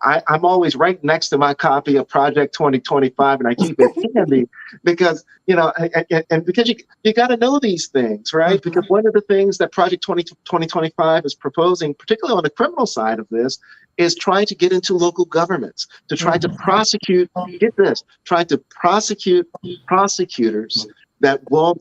I'm always right next to my copy of Project 2025, and I keep it handy because, and because you got to know these things, right? Because one of the things that Project 2025 is proposing, particularly on the criminal side of this, is trying to get into local governments to try to prosecute, get this, try to prosecute prosecutors that won't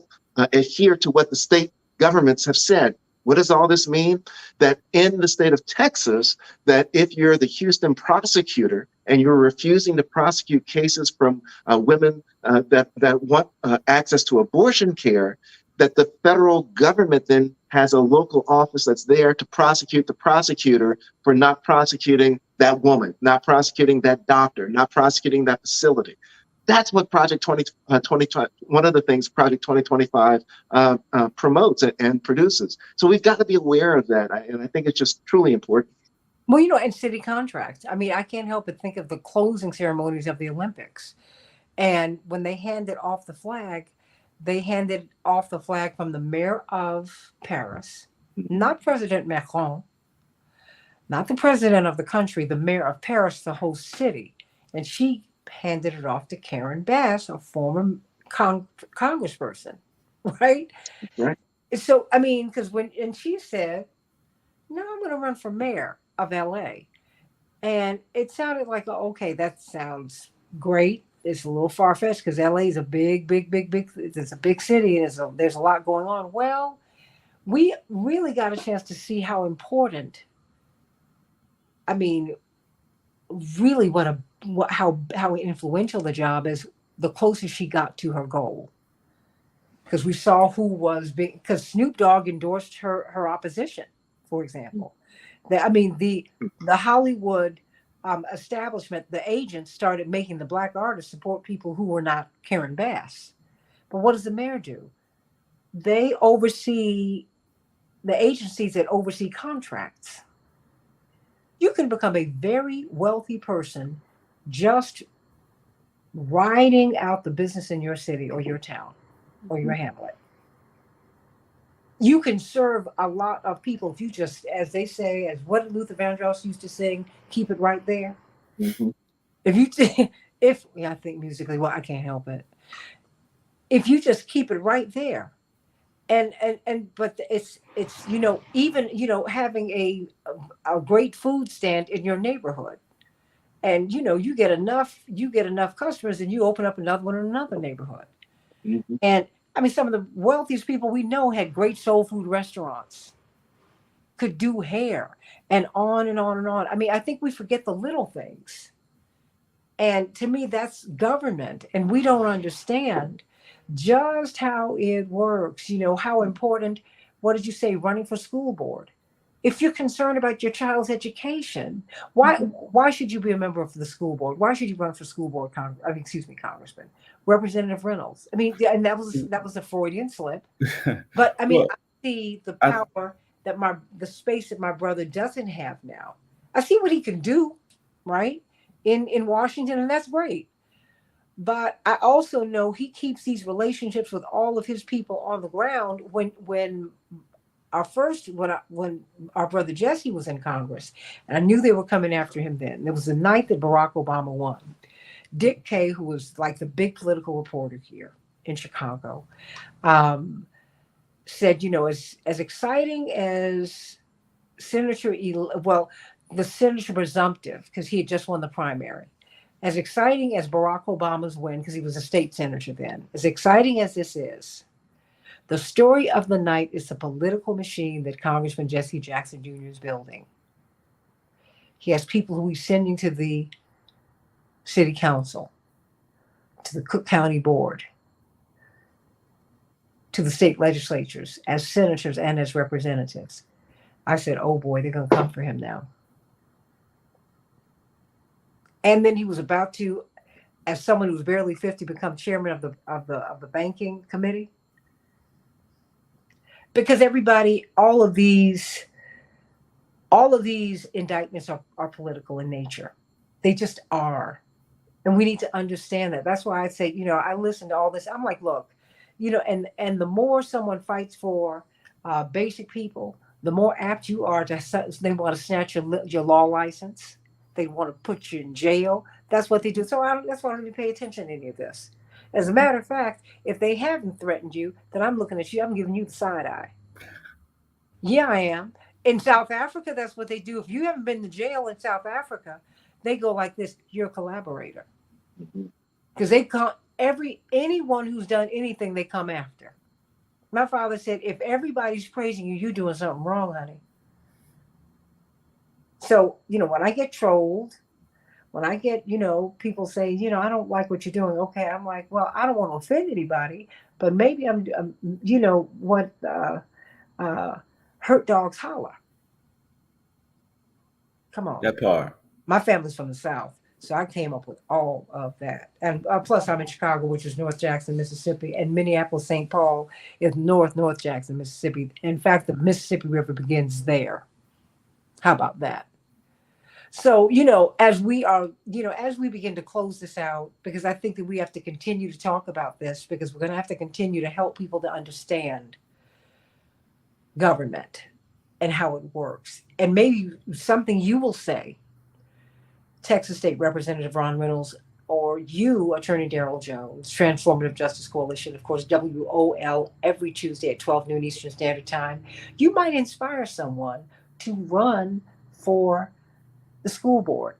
adhere to what the state governments have said. What does all this mean? That in the state of Texas, that if you're the Houston prosecutor and you're refusing to prosecute cases from women that want access to abortion care, that the federal government then has a local office that's there to prosecute the prosecutor for not prosecuting that woman, not prosecuting that doctor, not prosecuting that facility. That's what Project 2020, one of the things Project 2025 promotes and produces. So we've got to be aware of that. And I think it's just truly important. Well, and city contracts. I mean, I can't help but think of the closing ceremonies of the Olympics. And when they handed off the flag, they handed off the flag from the mayor of Paris, not President Macron, not the president of the country, the mayor of Paris, the host city. And she handed it off to Karen Bass, a former congressperson, right? Right. So, I mean, because and she said, no, I'm going to run for mayor of LA. And it sounded like, okay, that sounds great. It's a little far fetched because LA is a big, big, big, big, it's a big city and there's a lot going on. Well, we really got a chance to see how important, I mean, really how influential the job is the closer she got to her goal. Because we saw who was big, because Snoop Dogg endorsed her opposition, for example. The Hollywood establishment, the agents started making the black artists support people who were not Karen Bass. But what does the mayor do? They oversee the agencies that oversee contracts. You can become a very wealthy person just riding out the business in your city or your town or your hamlet. You can serve a lot of people if you just, as they say, as what Luther Vandross used to sing, keep it right there. Mm-hmm. I think musically, well, I can't help it. If you just keep it right there, but it's even having a great food stand in your neighborhood, and you get enough customers, and you open up another one in another neighborhood. Mm-hmm. And I mean, some of the wealthiest people we know had great soul food restaurants, could do hair, and on and on and on. I mean, I think we forget the little things. And to me, that's government. And we don't understand just how it works, how important, what did you say, running for school board? If you're concerned about your child's education, why should you be a member of the school board? Why should you run for school board? Congressman, Representative Reynolds. I mean, and that was a Freudian slip. But I mean, Well, I see the power the space that my brother doesn't have now. I see what he can do, right, in Washington, and that's great. But I also know he keeps these relationships with all of his people on the ground. When our brother Jesse was in Congress, and I knew they were coming after him then. It was the night that Barack Obama won. Dick Kay, who was like the big political reporter here in Chicago, said, as exciting as well, the senator presumptive, because he had just won the primary. As exciting as Barack Obama's win, because he was a state senator then, as exciting as this is, the story of the night is the political machine that Congressman Jesse Jackson Jr. is building. He has people who he's sending to the city council, to the Cook County Board, to the state legislatures as senators and as representatives. I said, oh boy, they're going to come for him now. And then he was about to, as someone who's barely 50, become chairman of the banking committee. Because everybody, all of these indictments are political in nature. They just are. And we need to understand that. That's why I say, I listen to all this. I'm like, look, and the more someone fights for basic people, the more apt you are to, they want to snatch your law license. They want to put you in jail. That's what they do. So that's why I don't even pay attention to any of this. As a matter of fact, if they haven't threatened you, then I'm looking at you. I'm giving you the side eye. Yeah, I am. In South Africa, that's what they do. If you haven't been to jail in South Africa, they go like this: you're a collaborator. Because they come anyone who's done anything, they come after. My father said, if everybody's praising you, you're doing something wrong, honey. So, when I get trolled, when I get, people say, I don't like what you're doing. Okay, I'm like, well, I don't want to offend anybody, but maybe I'm what hurt dogs holler. Come on. That part. My family's from the South, so I came up with all of that. And plus, I'm in Chicago, which is North Jackson, Mississippi, and Minneapolis, St. Paul is North Jackson, Mississippi. In fact, the Mississippi River begins there. How about that? So, as we begin to close this out, because I think that we have to continue to talk about this, because we're going to have to continue to help people to understand government and how it works. And maybe something you will say, Texas State Representative Ron Reynolds, or you, Attorney Darrell Jones, Transformative Justice Coalition, of course, WOL, every Tuesday at 12 noon Eastern Standard Time. You might inspire someone to run for the school board.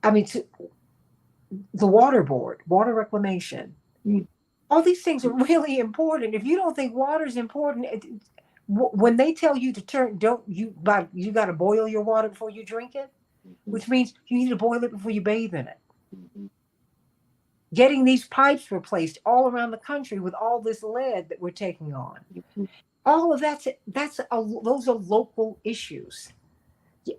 I mean, the water board, water reclamation. All these things are really important. If you don't think water is important, when they tell you to you got to boil your water before you drink it, which means you need to boil it before you bathe in it. Getting these pipes replaced all around the country with all this lead that we're taking on. All of those are local issues.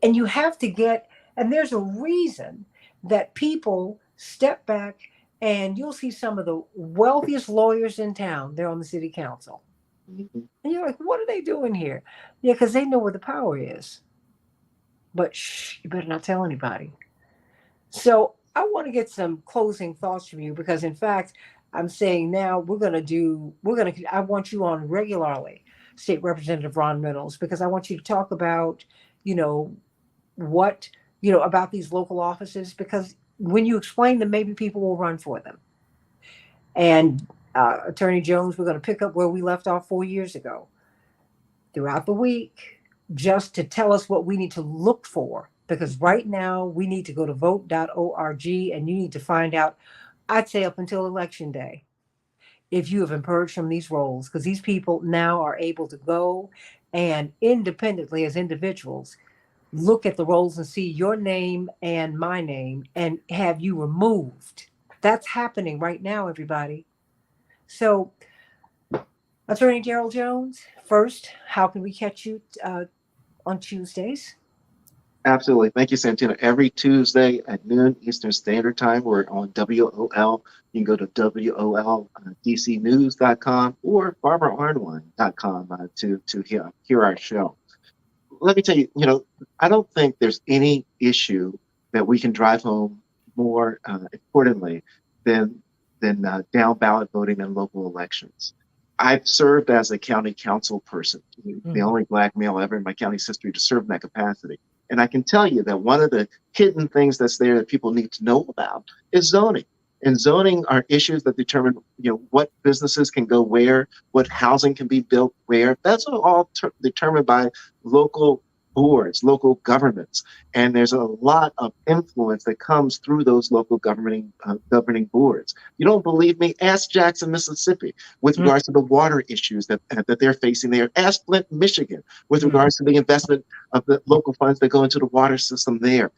And you have to and there's a reason that people step back, and you'll see some of the wealthiest lawyers in town. They're on the city council. And you're like, what are they doing here? Yeah, because they know where the power is. But you better not tell anybody. So I want to get some closing thoughts from you, because in fact, I'm saying now I want you on regularly, State Representative Ron Reynolds, because I want you to talk about, about these local offices, because when you explain them, maybe people will run for them. And Attorney Jones, we're going to pick up where we left off 4 years ago throughout the week, just to tell us what we need to look for. Because right now we need to go to vote.org, and you need to find out, I'd say up until Election Day, if you have been purged from these roles, because these people now are able to go and independently as individuals look at the rolls and see your name and my name and have you removed. That's happening right now, everybody. So, Attorney Darrell Jones, first, how can we catch you on Tuesdays? Absolutely. Thank you, Santita. Every Tuesday at noon Eastern Standard Time, we're on WOL. You can go to WOLDCnews.com or BarbaraArnwine.com to hear our show. Let me tell you, I don't think there's any issue that we can drive home more importantly than down ballot voting in local elections. I've served as a county council person, the only Black male ever in my county's history to serve in that capacity. And I can tell you that one of the hidden things that's there that people need to know about is zoning. And zoning are issues that determine, what businesses can go where, what housing can be built where. That's all determined by local boards, local governments. And there's a lot of influence that comes through those local governing boards. You don't believe me? Ask Jackson, Mississippi, with Mm, regards to the water issues that they're facing there. Ask Flint, Michigan, with mm. regards to the investment of the local funds that go into the water system there.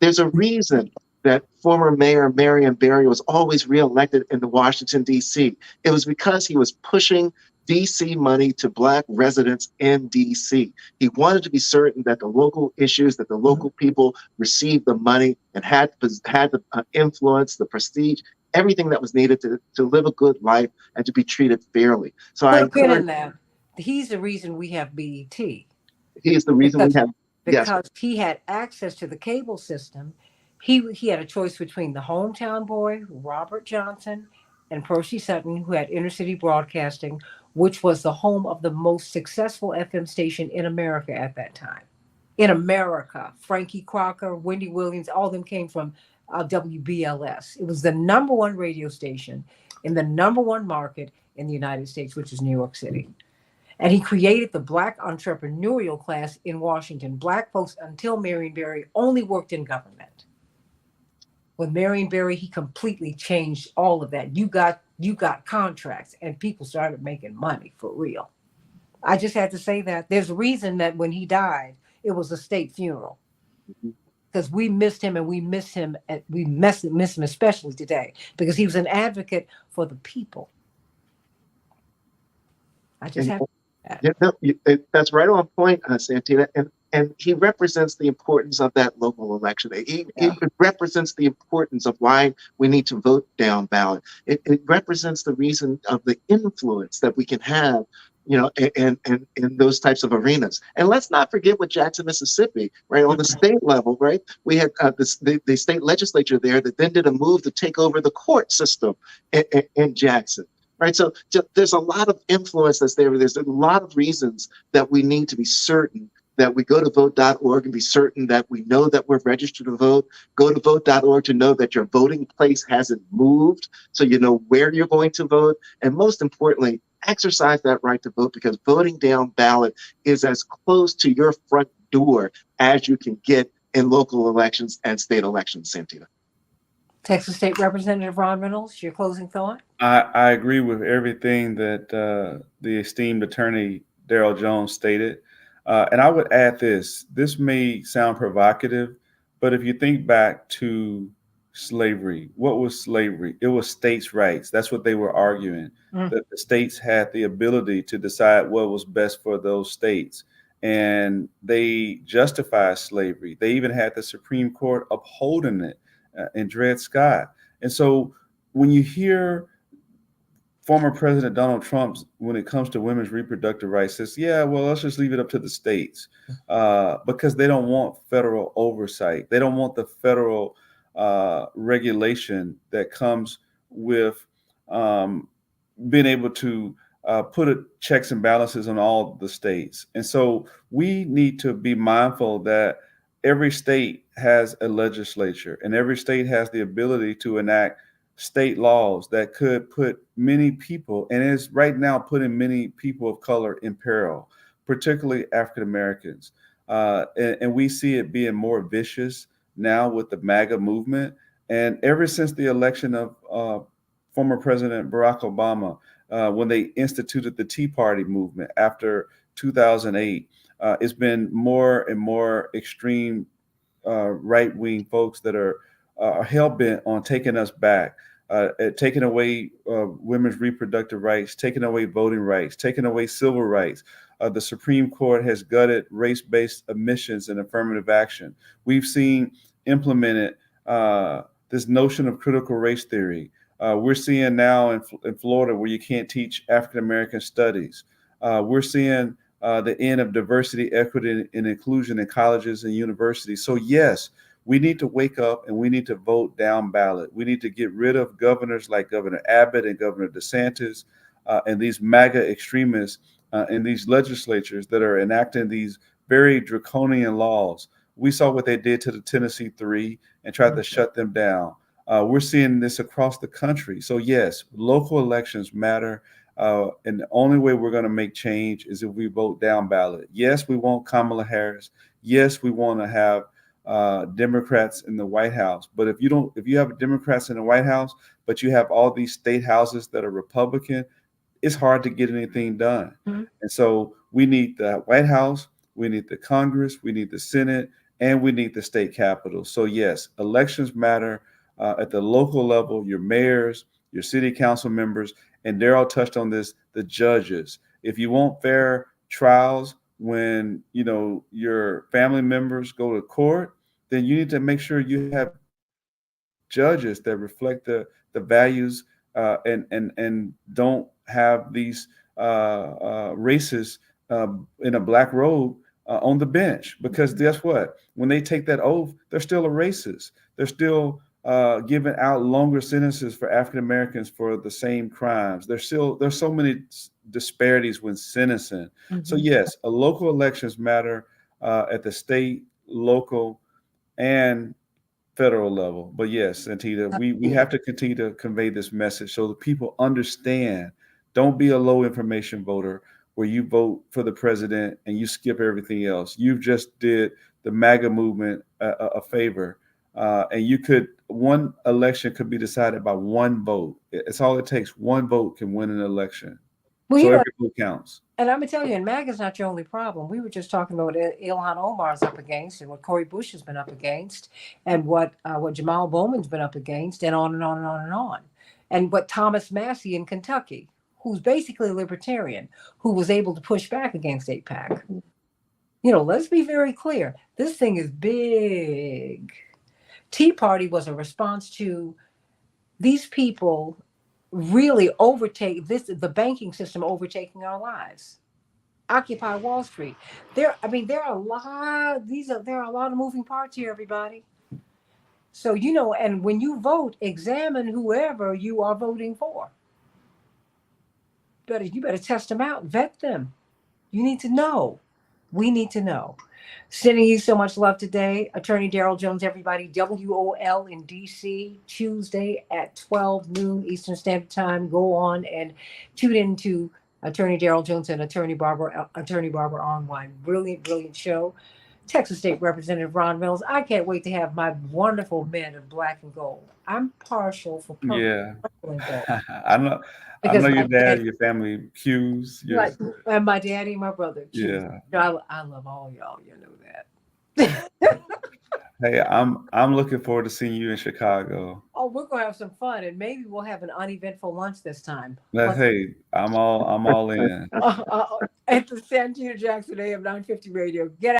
There's a reason that former Mayor Marion Barry was always reelected in the Washington, D.C. It was because he was pushing DC money to Black residents in DC. He wanted to be certain that the local issues, that the local people received the money and had the influence, the prestige, everything that was needed to live a good life and to be treated fairly. So I Put a pin encourage, in that. He's the reason we have BET he is the reason we because have, yes, he had access to the cable system. He had a choice between the hometown boy, Robert Johnson, and Percy Sutton, who had inner city broadcasting, which was the home of the most successful FM station in America at that time. In America, Frankie Crocker, Wendy Williams, all of them came from WBLS. It was the number one radio station in the number one market in the United States, which is New York City. And he created the Black entrepreneurial class in Washington. Black folks, until Marion Barry, only worked in government. With Marion Barry, he completely changed all of that. You got contracts, and people started making money for real. I just had to say that. There's a reason that when he died, it was a state funeral because we missed him, and we miss him, and miss him especially today because he was an advocate for the people. I just and have to say that. yeah, no, that's right on point, Santita. And he represents the importance of that local election. He Yeah. represents the importance of why we need to vote down ballot. It represents the reason of the influence that we can have, in those types of arenas. And let's not forget with Jackson, Mississippi, right, on the state level, right? We had the state legislature there that then did a move to take over the court system in Jackson. Right. So there's a lot of influence that's there. There's a lot of reasons that we need to be certain that we go to vote.org and be certain that we know that we're registered to vote. Go to vote.org to know that your voting place hasn't moved, so you know where you're going to vote. And most importantly, exercise that right to vote, because voting down ballot is as close to your front door as you can get in local elections and state elections, Santita. Texas State Representative Ron Reynolds, your closing thought? I agree with everything that the esteemed attorney Daryl Jones stated. And I would add this. This may sound provocative, but if you think back to slavery, what was slavery? It was states' rights. That's what they were arguing, Mm. that the states had the ability to decide what was best for those states. And they justified slavery. They even had the Supreme Court upholding it in Dred Scott. And so when you hear former President Donald Trump, when it comes to women's reproductive rights, says, yeah, well, let's just leave it up to the states because they don't want federal oversight. They don't want the federal regulation that comes with being able to put checks and balances on all the states. And so we need to be mindful that every state has a legislature and every state has the ability to enact state laws that could put many people, and is right now putting many people of color in peril, particularly African Americans. And we see it being more vicious now with the MAGA movement. And ever since the election of former President Barack Obama, when they instituted the Tea Party movement after 2008, it's been more and more extreme right wing folks that are hell bent on taking us back, taking away women's reproductive rights, taking away voting rights, taking away civil rights. The Supreme Court has gutted race based admissions and affirmative action. We've seen implemented this notion of critical race theory. We're seeing now in Florida where you can't teach African American studies. We're seeing the end of diversity, equity, and inclusion in colleges and universities. So yes, we need to wake up and we need to vote down ballot. We need to get rid of governors like Governor Abbott and Governor DeSantis and these MAGA extremists in these legislatures that are enacting these very draconian laws. We saw what they did to the Tennessee Three and tried to shut them down. We're seeing this across the country. So yes, local elections matter. And the only way we're going to make change is if we vote down ballot. Yes, we want Kamala Harris. Yes, we want to have Democrats in the White House. But if you have Democrats in the White House, but you have all these state houses that are Republican, it's hard to get anything done. Mhm. And so we need the White House, we need the Congress, we need the Senate, and we need the state capitol. So yes, elections matter at the local level, your mayors, your city council members, and Daryl touched on this, the judges. If you want fair trials when your family members go to court, then you need to make sure you have judges that reflect the values and don't have these racists in a black robe on the bench. Because guess what? When they take that oath, they're still a racist. They're still giving out longer sentences for African Americans for the same crimes. There's so many disparities when sentencing. So Mhm. yes, local elections matter at the state, local, and federal level. But yes, Santita, we have to continue to convey this message so that people understand. Don't be a low information voter where you vote for the president and you skip everything else. You just did the MAGA movement a favor. And one election could be decided by one vote. It's all it takes. One vote can win an election. Well, So every vote counts. and I'm gonna tell you, and MAGA's not your only problem. We were just talking about what Ilhan Omar's up against, and what Cori Bush has been up against, and what Jamal Bowman's been up against, and on and on and on and on, and what Thomas Massey in Kentucky, who's basically a libertarian, who was able to push back against AIPAC. Let's be very clear. This thing is big. Tea Party was a response to these people really overtake the banking system overtaking our lives. Occupy Wall Street. There are a lot. There are a lot of moving parts here, everybody. So and when you vote, examine whoever you are voting for. You better test them out, vet them. You need to know. We need to know. Sending you so much love today, Attorney Daryl Jones, everybody. WOL in DC, Tuesday at 12 noon Eastern Standard Time. Go on and tune into Attorney Daryl Jones and Attorney Barbara Arnwine. Brilliant, brilliant show. Texas State Representative Ron Reynolds. I can't wait to have my wonderful men of black and gold. I'm partial for Yeah. purple and gold I know because your my dad, dad, your family cues, like, and my daddy and my brother choose. yeah. I love all y'all. You know that. Hey, I'm looking forward to seeing you in Chicago. Oh, we're gonna have some fun, and maybe we'll have an uneventful lunch this time. Hey, I'm all in. At the Santita Jackson AM 950 radio. Get